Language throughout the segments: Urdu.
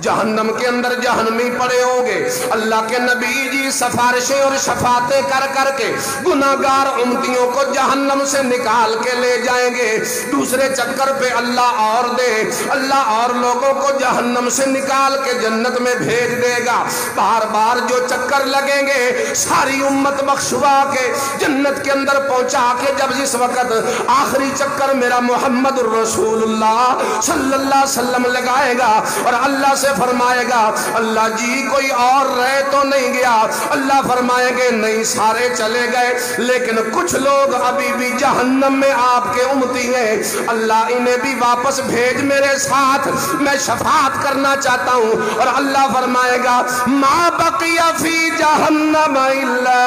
جہنم کے اندر جہنمی پڑے ہوگے. اللہ کے نبی جی سفارشیں اور شفاعتیں کر کر کے گناہگار امتیوں کو جہنم سے نکال کے لے جائیں گے. دوسرے چکر پہ اللہ اور اللہ اور لوگوں کو جہنم سے نکال کے جنت میں بھیج دے گا. بار بار جو چکر لگیں گے ساری امت بخشوا کے جنت کے اندر پہنچا کے جب جس وقت آخری چکر میرا محمد الرسول اللہ صلی اللہ علیہ وسلم لگائے گا اور اللہ سے فرمائے گا اللہ جی کوئی اور رہ تو نہیں گیا. اللہ فرمائیں گے نہیں سارے چلے گئے لیکن کچھ لوگ ابھی بھی جہنم میں آپ کے امتی ہیں. اللہ انہیں بھی واپس بھیج میرے ساتھ, میں شفاعت کرنا چاہتا ہوں. اور اللہ فرمائے گا ما بقی فی جہنم الا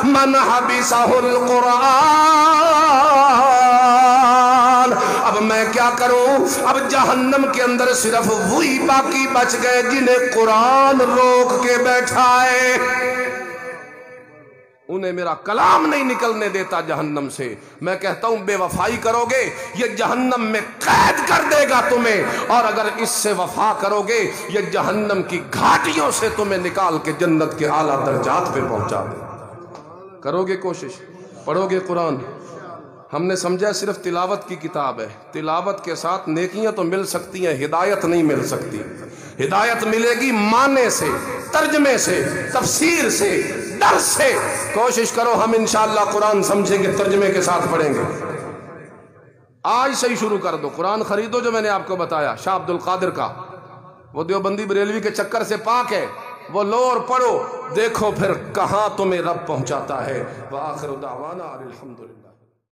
من حبسہ القرآن. اب میں کیا کروں؟ اب جہنم کے اندر صرف وہی باقی بچ گئے جنہیں قرآن روک کے بیٹھائے. انہیں میرا کلام نہیں نکلنے دیتا جہنم سے. میں کہتا ہوں بے وفائی کرو گے یہ جہنم میں قید کر دے گا تمہیں, اور اگر اس سے وفا کرو گے یہ جہنم کی گھاٹیوں سے تمہیں نکال کے جنت کے اعلیٰ درجات پہ پہنچا دے. کرو گے کوشش, پڑھو گے قرآن. ہم نے سمجھا صرف تلاوت کی کتاب ہے, تلاوت کے ساتھ نیکیاں تو مل سکتی ہیں, ہدایت نہیں مل سکتی. ہدایت ملے گی معنی سے, ترجمے سے, تفسیر سے, درس سے. کوشش کرو ہم انشاءاللہ قرآن سمجھیں گے, ترجمے کے ساتھ پڑھیں گے. آج سے ہی شروع کر دو, قرآن خریدو جو میں نے آپ کو بتایا شاہ عبد القادر کا, وہ دیوبندی بریلوی کے چکر سے پاک ہے, وہ لو اور پڑھو, دیکھو پھر کہاں تمہیں رب پہنچاتا ہے. وآخر دعوانا الحمدللہ.